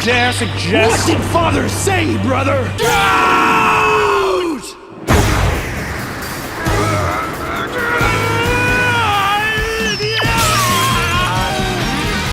dare suggest... What did Father say, brother?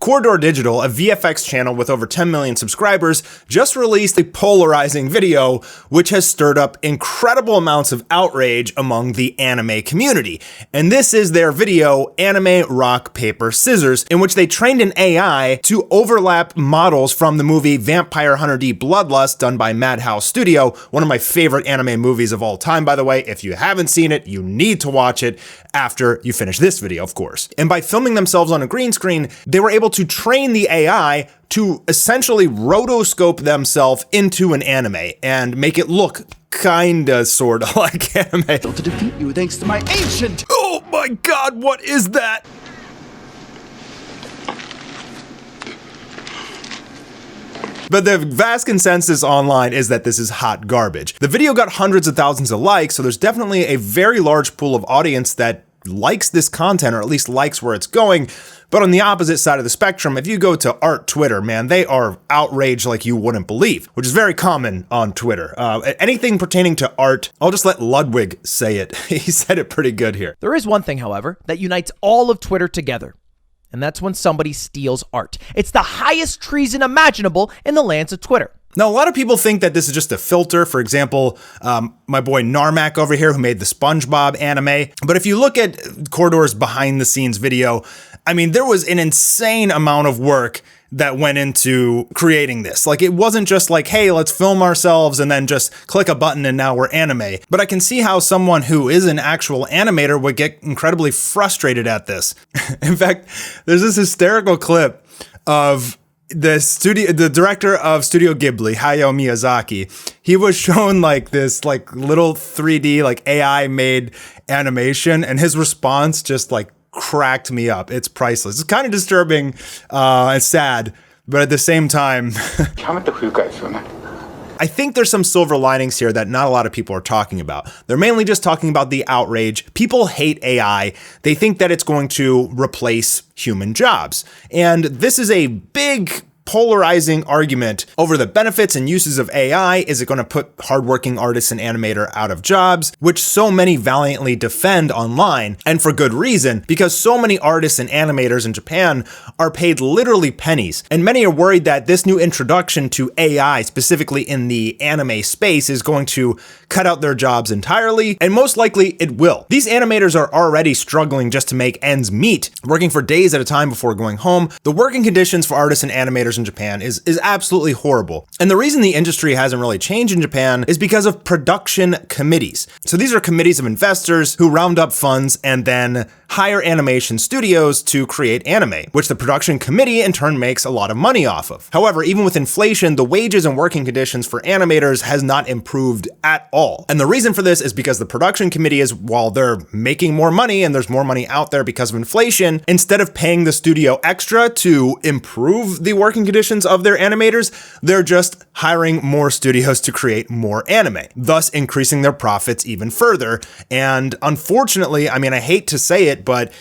Corridor Digital, a VFX channel with over 10 million subscribers, just released a polarizing video which has stirred up incredible amounts of outrage among the anime community. And this is their video, Anime Rock Paper Scissors, in which they trained an AI to overlap models from the movie Vampire Hunter D Bloodlust, done by Madhouse Studio, one of my favorite anime movies of all time, by the way. If you haven't seen it, you need to watch it after you finish this video, of course. And by filming themselves on a green screen, they were able to train the AI to essentially rotoscope themselves into an anime and make it look kinda sorta like anime. Able to defeat you thanks to my ancient... Oh my god, what is that? But the vast consensus online is that this is hot garbage. The video got hundreds of thousands of likes, so there's definitely a very large pool of audience that likes this content, or at least likes where it's going. But on the opposite side of the spectrum, if you go to art Twitter, man, they are outraged like you wouldn't believe, which is very common on Twitter. Anything pertaining to art, I'll just let Ludwig say it. He said it pretty good here. There is one thing, however, that unites all of Twitter together, and that's when somebody steals art. It's the highest treason imaginable in the lands of Twitter. Now, a lot of people think that this is just a filter. For example, my boy Narmak over here, who made the SpongeBob anime. But if you look at Corridor's behind the scenes video, I mean, there was an insane amount of work that went into creating this. Like, it wasn't just like, hey, let's film ourselves and then just click a button and now we're anime. But I can see how someone who is an actual animator would get incredibly frustrated at this. In fact, there's this hysterical clip of the director of Studio Ghibli, Hayao Miyazaki. He was shown like this like little 3D like AI made animation, and his response just like cracked me up. It's priceless. It's kind of disturbing and sad, but at the same time, I think there's some silver linings here that not a lot of people are talking about. They're mainly just talking about the outrage. People hate AI. They think that it's going to replace human jobs. And this is a big polarizing argument over the benefits and uses of AI. Is it going to put hardworking artists and animator out of jobs, which so many valiantly defend online, and for good reason, because so many artists and animators in Japan are paid literally pennies, and many are worried that this new introduction to AI, specifically in the anime space, is going to cut out their jobs entirely, and most likely it will. These animators are already struggling just to make ends meet, working for days at a time before going home. The working conditions for artists and animators in Japan is absolutely horrible. And the reason the industry hasn't really changed in Japan is because of production committees. So these are committees of investors who round up funds and then hire animation studios to create anime, which the production committee in turn makes a lot of money off of. However, even with inflation, the wages and working conditions for animators has not improved at all. And the reason for this is because the production committee is, while they're making more money and there's more money out there because of inflation, instead of paying the studio extra to improve the working conditions of their animators, they're just hiring more studios to create more anime, thus increasing their profits even further. And unfortunately, I mean, I hate to say it, but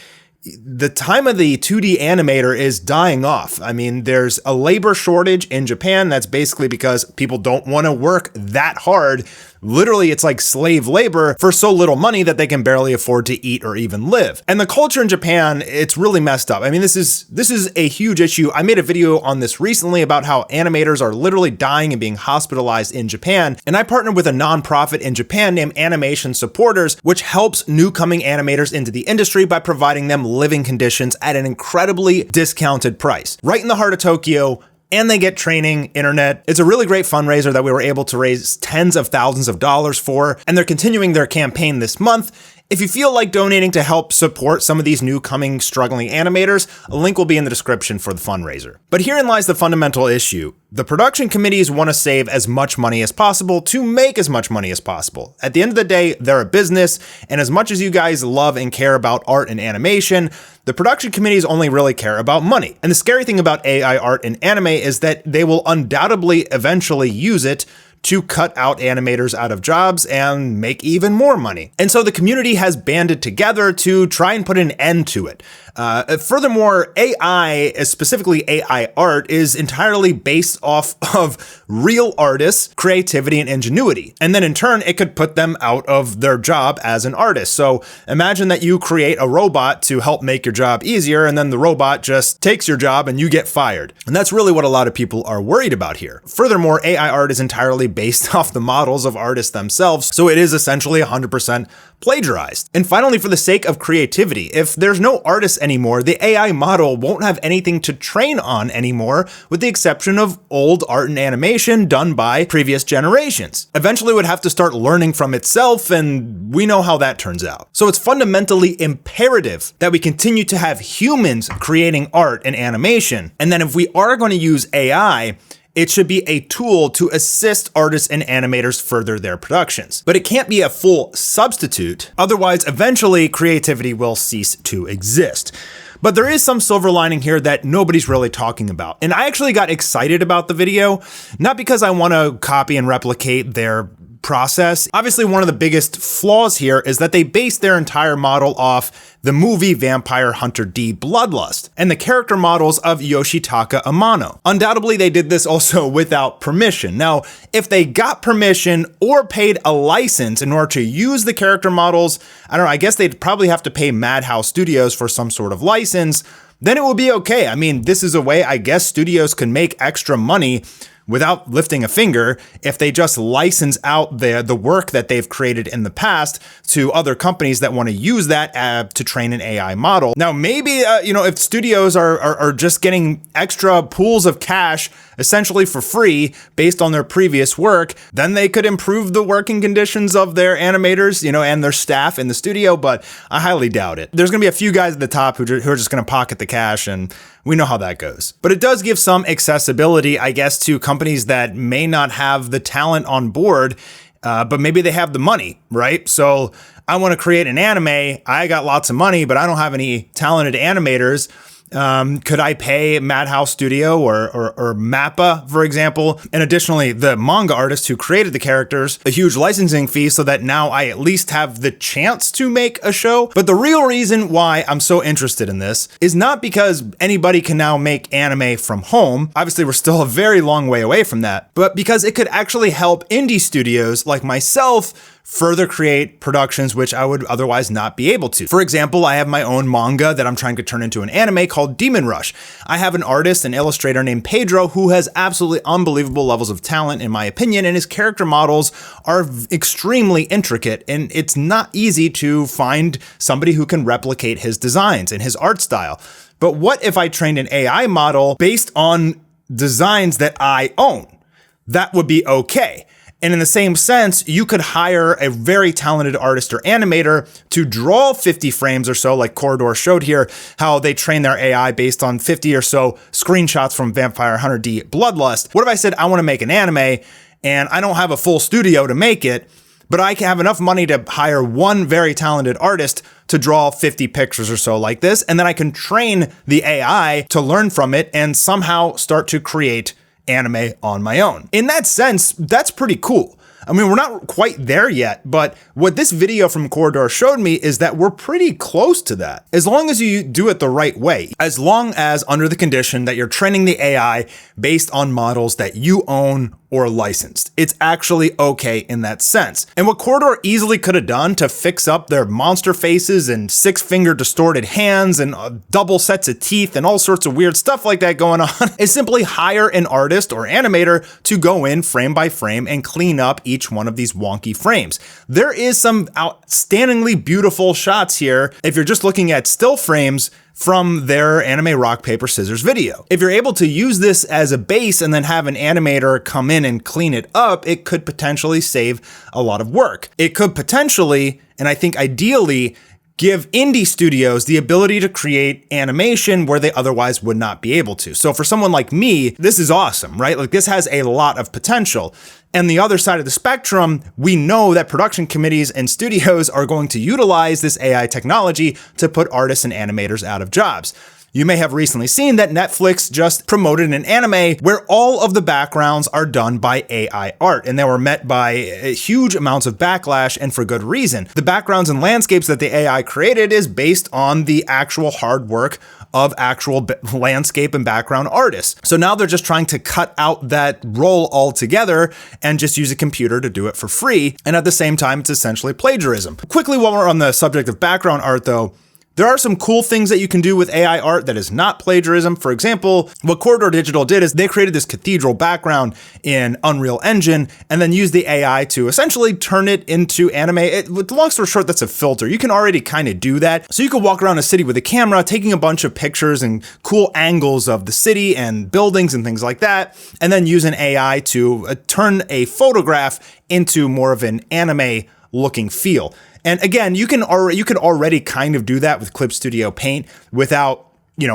the time of the 2D animator is dying off. I mean, there's a labor shortage in Japan. That's basically because people don't want to work that hard. Literally, it's like slave labor for so little money that they can barely afford to eat or even live. And the culture in Japan, it's really messed up. I mean, this is a huge issue. I made a video on this recently about how animators are literally dying and being hospitalized in Japan. And I partnered with a nonprofit in Japan named Animation Supporters, which helps new coming animators into the industry by providing them living conditions at an incredibly discounted price. Right in the heart of Tokyo, and they get training, internet. It's a really great fundraiser that we were able to raise tens of thousands of dollars for, and they're continuing their campaign this month. If you feel like donating to help support some of these new coming struggling animators, a link will be in the description for the fundraiser. But herein lies the fundamental issue. The production committees want to save as much money as possible to make as much money as possible. At the end of the day, they're a business, and as much as you guys love and care about art and animation, the production committees only really care about money. And the scary thing about AI art and anime is that they will undoubtedly eventually use it to cut out animators out of jobs and make even more money. And so the community has banded together to try and put an end to it. Furthermore, AI, specifically AI art, is entirely based off of real artists' creativity and ingenuity. And then in turn, it could put them out of their job as an artist. So imagine that you create a robot to help make your job easier, and then the robot just takes your job and you get fired. And that's really what a lot of people are worried about here. Furthermore, AI art is entirely based off the models of artists themselves, so it is essentially 100% plagiarized. And finally, for the sake of creativity, if there's no artists anymore, the AI model won't have anything to train on anymore, with the exception of old art and animation done by previous generations. Eventually it would have to start learning from itself, and we know how that turns out. So it's fundamentally imperative that we continue to have humans creating art and animation. And then if we are going to use AI, it should be a tool to assist artists and animators further their productions. But it can't be a full substitute, otherwise eventually creativity will cease to exist. But there is some silver lining here that nobody's really talking about. And I actually got excited about the video, not because I want to copy and replicate their process. Obviously, one of the biggest flaws here is that they based their entire model off the movie Vampire Hunter D Bloodlust and the character models of Yoshitaka Amano. Undoubtedly, they did this also without permission. Now, if they got permission or paid a license in order to use the character models, I don't know, I guess they'd probably have to pay Madhouse Studios for some sort of license, then it will be okay. I mean, this is a way I guess studios can make extra money without lifting a finger if they just license out the work that they've created in the past to other companies that want to use that to train an AI model. Now, maybe, if studios are just getting extra pools of cash essentially for free based on their previous work, then they could improve the working conditions of their animators, and their staff in the studio, but I highly doubt it. There's going to be a few guys at the top who are just going to pocket the cash, and we know how that goes. But it does give some accessibility, I guess, to companies that may not have the talent on board, but maybe they have the money, right? So I want to create an anime. I got lots of money, but I don't have any talented animators. Could I pay Madhouse Studio or Mappa, for example, and additionally the manga artist who created the characters, a huge licensing fee so that now I at least have the chance to make a show? But the real reason why I'm so interested in this is not because anybody can now make anime from home. Obviously, we're still a very long way away from that, but because it could actually help indie studios like myself further create productions which I would otherwise not be able to. For example, I have my own manga that I'm trying to turn into an anime called Demon Rush. I have an artist and illustrator named Pedro who has absolutely unbelievable levels of talent, in my opinion, and his character models are extremely intricate, and it's not easy to find somebody who can replicate his designs and his art style. But what if I trained an AI model based on designs that I own? That would be okay. And in the same sense, you could hire a very talented artist or animator to draw 50 frames or so, like Corridor showed here, how they train their AI based on 50 or so screenshots from Vampire Hunter D Bloodlust. What if I said, I want to make an anime and I don't have a full studio to make it, but I can have enough money to hire one very talented artist to draw 50 pictures or so like this, and then I can train the AI to learn from it and somehow start to create anime on my own. In that sense, that's pretty cool. I mean, we're not quite there yet, but what this video from Corridor showed me is that we're pretty close to that. As long as you do it the right way, as long as under the condition that you're training the AI based on models that you own or licensed. It's actually okay in that sense. And what Corridor easily could have done to fix up their monster faces and 6-finger distorted hands and double sets of teeth and all sorts of weird stuff like that going on is simply hire an artist or animator to go in frame by frame and clean up each one of these wonky frames. There is some outstandingly beautiful shots here if you're just looking at still frames from their anime rock, paper, scissors video. If you're able to use this as a base and then have an animator come in and clean it up, it could potentially save a lot of work. It could potentially, and I think ideally, give indie studios the ability to create animation where they otherwise would not be able to. So for someone like me, this is awesome, right? Like, this has a lot of potential. And the other side of the spectrum, we know that production committees and studios are going to utilize this AI technology to put artists and animators out of jobs. You may have recently seen that Netflix just promoted an anime where all of the backgrounds are done by AI art, and they were met by huge amounts of backlash, and for good reason. The backgrounds and landscapes that the AI created is based on the actual hard work of actual landscape and background artists. So now they're just trying to cut out that role altogether and just use a computer to do it for free. And at the same time, it's essentially plagiarism. Quickly, while we're on the subject of background art though, there are some cool things that you can do with AI art that is not plagiarism. For example, what Corridor Digital did is they created this cathedral background in Unreal Engine and then used the AI to essentially turn it into anime. With the long story short, that's a filter. You can already kind of do that. So you could walk around a city with a camera, taking a bunch of pictures and cool angles of the city and buildings and things like that, and then use an AI to turn a photograph into more of an anime looking feel. And again, you can already kind of do that with Clip Studio Paint without,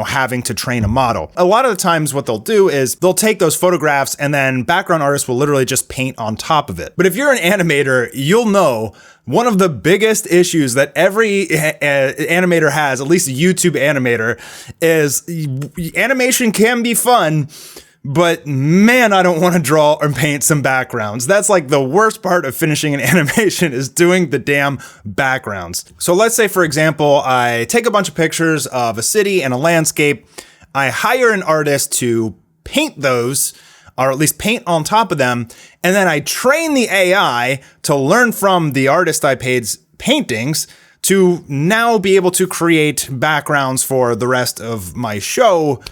having to train a model. A lot of the times what they'll do is they'll take those photographs and then background artists will literally just paint on top of it. But if you're an animator, you'll know one of the biggest issues that every animator has, at least a YouTube animator, is animation can be fun, but man, I don't want to draw or paint some backgrounds. That's like the worst part of finishing an animation is doing the damn backgrounds. So let's say, for example, I take a bunch of pictures of a city and a landscape. I hire an artist to paint those, or at least paint on top of them. And then I train the AI to learn from the artist I paid's paintings to now be able to create backgrounds for the rest of my show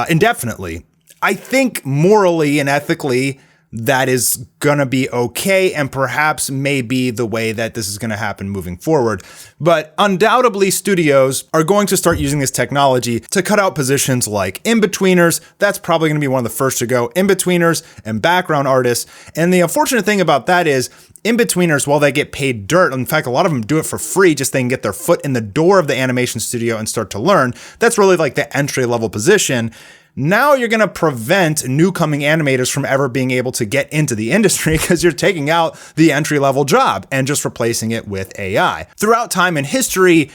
indefinitely. I think morally and ethically that is gonna be okay, and perhaps may be the way that this is gonna happen moving forward. But undoubtedly studios are going to start using this technology to cut out positions like in-betweeners. That's probably gonna be one of the first to go, in-betweeners and background artists. And the unfortunate thing about that is in-betweeners, while they get paid dirt, in fact, a lot of them do it for free just so they can get their foot in the door of the animation studio and start to learn. That's really like the entry-level position. Now you're going to prevent new coming animators from ever being able to get into the industry because you're taking out the entry-level job and just replacing it with AI. Throughout time and history,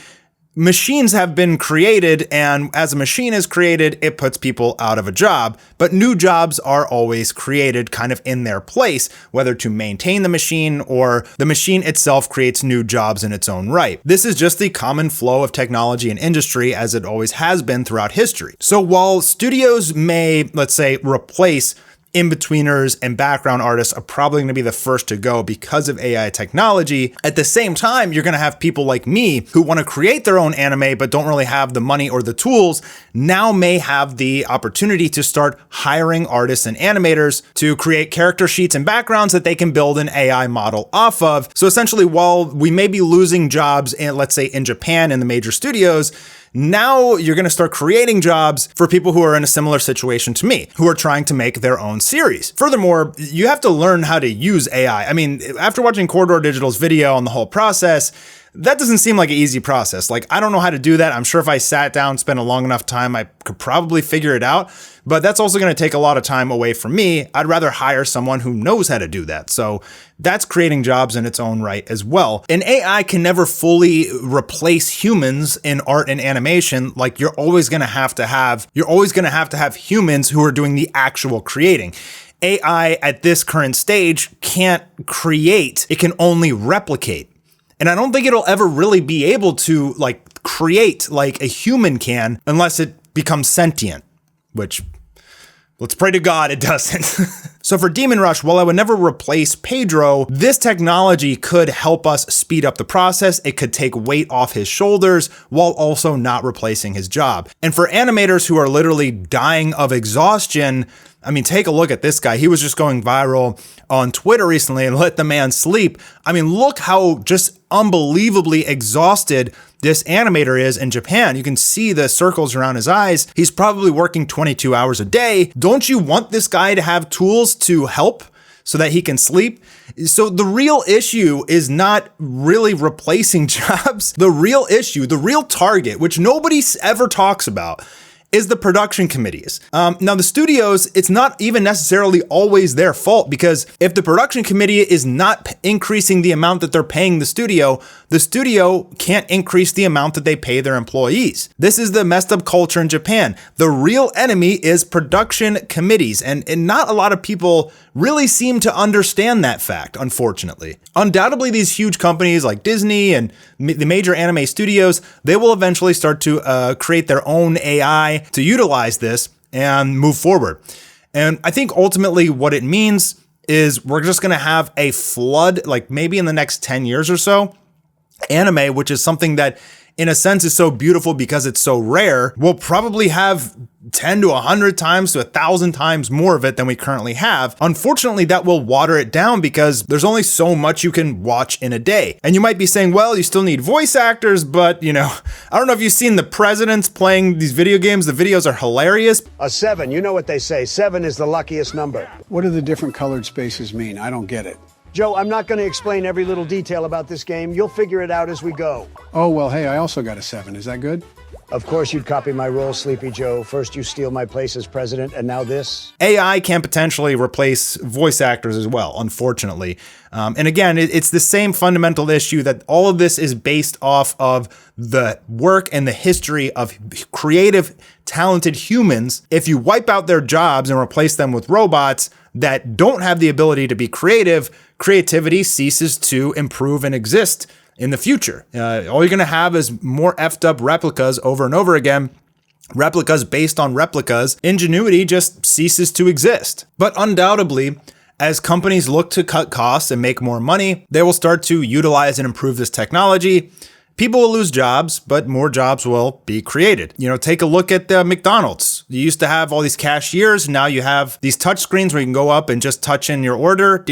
machines have been created, and as a machine is created, it puts people out of a job, but new jobs are always created kind of in their place, whether to maintain the machine or the machine itself creates new jobs in its own right. This is just the common flow of technology and industry as it always has been throughout history. So while studios may, let's say, replace in-betweeners and background artists are probably going to be the first to go because of AI technology. At the same time, you're going to have people like me who want to create their own anime but don't really have the money or the tools, now may have the opportunity to start hiring artists and animators to create character sheets and backgrounds that they can build an AI model off of. So essentially, while we may be losing jobs in, let's say, in Japan in the major studios, now you're going to start creating jobs for people who are in a similar situation to me, who are trying to make their own series. Furthermore, you have to learn how to use AI. I mean, after watching Corridor Digital's video on the whole process, that doesn't seem like an easy process. Like, I don't know how to do that. I'm sure if I sat down, spent a long enough time, I could probably figure it out. But that's also going to take a lot of time away from me. I'd rather hire someone who knows how to do that. So that's creating jobs in its own right as well. And AI can never fully replace humans in art and animation. Like, you're always going to have to have humans who are doing the actual creating. AI at this current stage can't create. It can only replicate. And I don't think it'll ever really be able to like create like a human can unless it becomes sentient, which let's pray to God it doesn't. So for Demon Rush, while I would never replace Pedro, this technology could help us speed up the process. It could take weight off his shoulders while also not replacing his job. And for animators who are literally dying of exhaustion, I mean, take a look at this guy. He was just going viral on Twitter recently and let the man sleep. I mean, look how just unbelievably exhausted this animator is in Japan. You can see the circles around his eyes. He's probably working 22 hours a day. Don't you want this guy to have tools to help so that he can sleep? So the real issue is not really replacing jobs. The real issue, the real target, which nobody ever talks about, is the production committees. Now the studios, it's not even necessarily always their fault, because if the production committee is not increasing the amount that they're paying the studio, the studio can't increase the amount that they pay their employees. This is the messed up culture in Japan. The real enemy is production committees, and not a lot of people really seem to understand that fact, unfortunately. Undoubtedly, these huge companies like Disney and the major anime studios, they will eventually start to create their own AI to utilize this and move forward. And I think ultimately what it means is we're just going to have a flood, like maybe in the next 10 years or so, anime, which is something that in a sense is so beautiful because it's so rare, will probably have 10 to 100 times to 1,000 times more of it than we currently have. Unfortunately, that will water it down because there's only so much you can watch in a day. And you might be saying, well, you still need voice actors, but I don't know if you've seen the presidents playing these video games. The videos are hilarious. A 7, you know what they say, 7 is the luckiest number. What do the different colored spaces mean? I don't get it. Joe, I'm not going to explain every little detail about this game. You'll figure it out as we go. Oh, well, hey, I also got a 7. Is that good? Of course you'd copy my role, Sleepy Joe. First you steal my place as president, and now this. AI can potentially replace voice actors as well, unfortunately. And again, it's the same fundamental issue that all of this is based off of the work and the history of creative, talented humans. If you wipe out their jobs and replace them with robots that don't have the ability to be creative, creativity ceases to improve and exist in the future. All you're going to have is more effed up replicas over and over again. Replicas based on replicas. Ingenuity just ceases to exist. But undoubtedly, as companies look to cut costs and make more money, they will start to utilize and improve this technology. People will lose jobs, but more jobs will be created. Take a look at McDonald's. You used to have all these cashiers. Now you have these touch screens where you can go up and just touch in your order.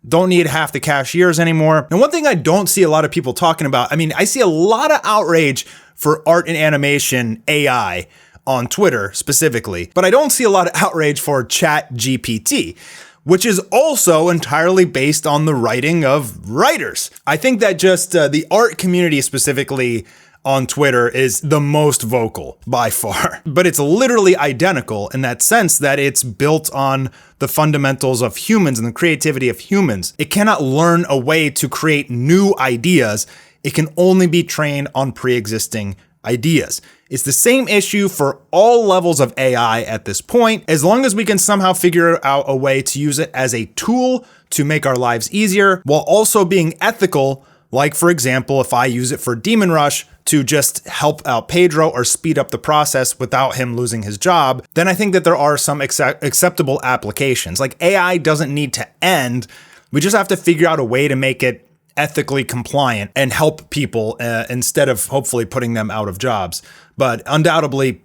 Don't need half the cashiers anymore. And one thing I don't see a lot of people talking about, I see a lot of outrage for art and animation AI on Twitter specifically, but I don't see a lot of outrage for ChatGPT, which is also entirely based on the writing of writers. I think that just the art community specifically on Twitter is the most vocal by far, but it's literally identical in that sense that it's built on the fundamentals of humans and the creativity of humans. It cannot learn a way to create new ideas. It can only be trained on pre-existing ideas. It's the same issue for all levels of AI at this point. As long as we can somehow figure out a way to use it as a tool to make our lives easier while also being ethical, like for example, if I use it for Demon Rush to just help out Pedro or speed up the process without him losing his job, then I think that there are some acceptable applications. Like AI doesn't need to end. We just have to figure out a way to make it ethically compliant and help people instead of hopefully putting them out of jobs. But undoubtedly,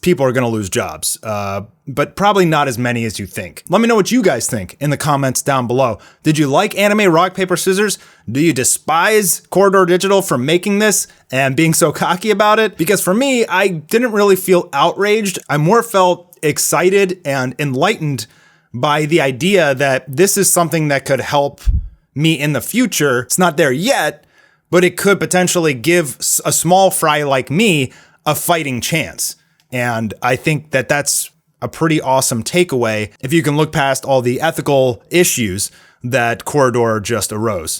people are going to lose jobs, but probably not as many as you think. Let me know what you guys think in the comments down below. Did you like Anime Rock, Paper, Scissors? Do you despise Corridor Digital for making this and being so cocky about it? Because for me, I didn't really feel outraged. I more felt excited and enlightened by the idea that this is something that could help me in the future. It's not there yet, but it could potentially give a small fry like me a fighting chance. And I think that that's a pretty awesome takeaway if you can look past all the ethical issues that Corridor just arose.